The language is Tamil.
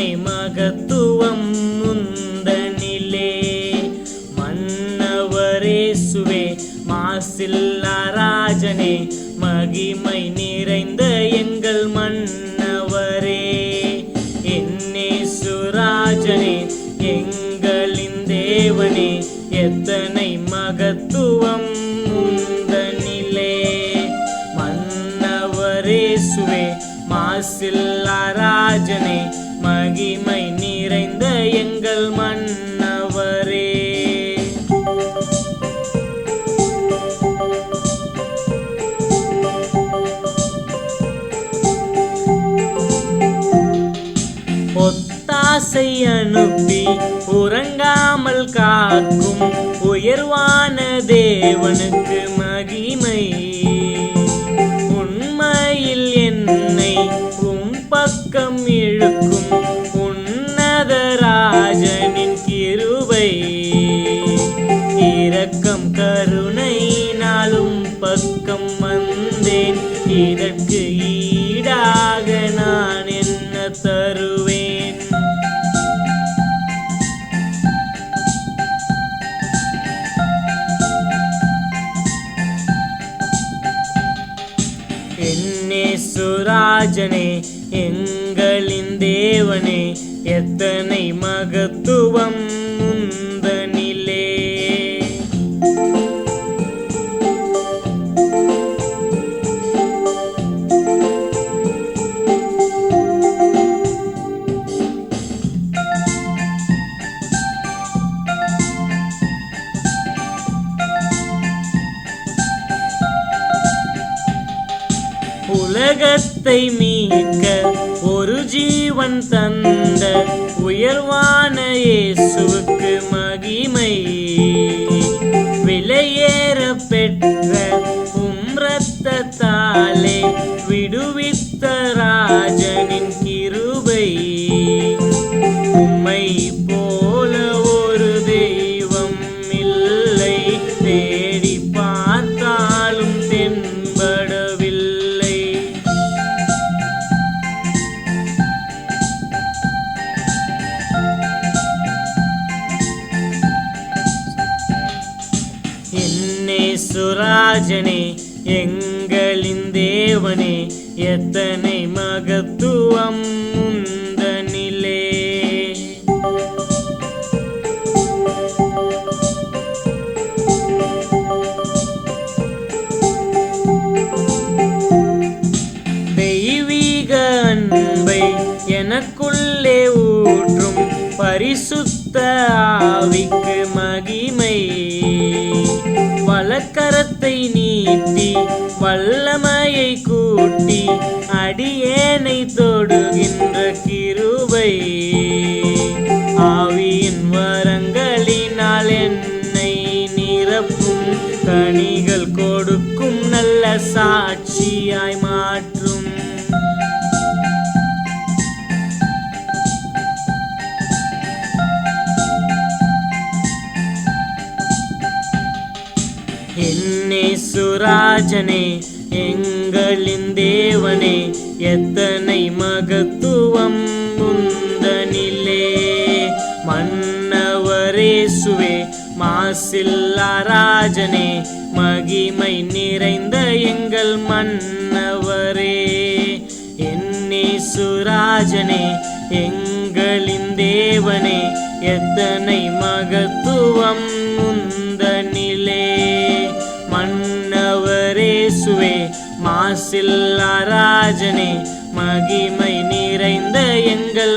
எத்தனை மகத்துவம் முந்தனிலே. மன்னவரேசுவே மாசில்லா ராஜனே, மகிமை நிறைந்த எங்கள் மன்னவரே. என்னேசுராஜனே எங்களின் தேவனே, எத்தனை மகத்துவம் முந்தனிலே. மன்னவரேசுவே மாசில்லா ராஜனே, மகிமை நிறைந்த எங்கள் மன்னவரே. ஒத்தாசை அனுப்பி உறங்காமல் காக்கும் உயர்வான தேவனுக்கு மகிமை. உண்மையில் என்னை பக்கம் இழுக்கும் உன்னத ராஜனின் கிருபை. இரக்கம் கருணை நாளும் பக்கம் வந்தேன், இதற்கு ஈடாக நான் என்ன தருவேன். என்னேசுராஜனே எங்களின் தேவனே, எத்தனை மகத்துவம் முந்தனிலே. உலகத்தை மீட்க ஒரு ஜீவன் தந்த உயர்வான இயேசுவுக்கு மகிமை. விலையேற பெற்ற இரத்தத்தாலே விடுவித்த ராஜனின் கிருபை. உம்மை போல ஒரு தெய்வம் இல்லை, தேடி பார்த்தாலும் தென்படவில்லை. என்னேசுராஜனே எங்களின் தேவனே, எத்தனை மகத்துவம் முந்தனிலே. தெய்வீக அன்பை எனக்குள்ளே ஊற்றும் பரிசுத்த ஆவிக்கு மகிமை. வலக்கரத்தை நீட்டி வல்லமையை கூட்டி அடியேனை தொடுகின்ற கிருபை. ஆவியின் வரங்களினால் என்னை நிரப்பும், கனிகள் கொடுக்கும் நல்ல சாட்சியாய் மாற்றும். என்னேசுராஜனே எங்களின் தேவனே, எத்தனை மகத்துவம் முந்தனிலே. மன்னவரேசுவே மாசில்லா ராஜனே, மகிமை நிறைந்த எங்கள் மன்னவரே. என்னேசுராஜனே எங்களின் தேவனே, எத்தனை மகத்துவம் முந்தனிலே. மன்னவரேசுவே மாசில்லா ராஜனே, மகிமை நிறைந்த எங்கள்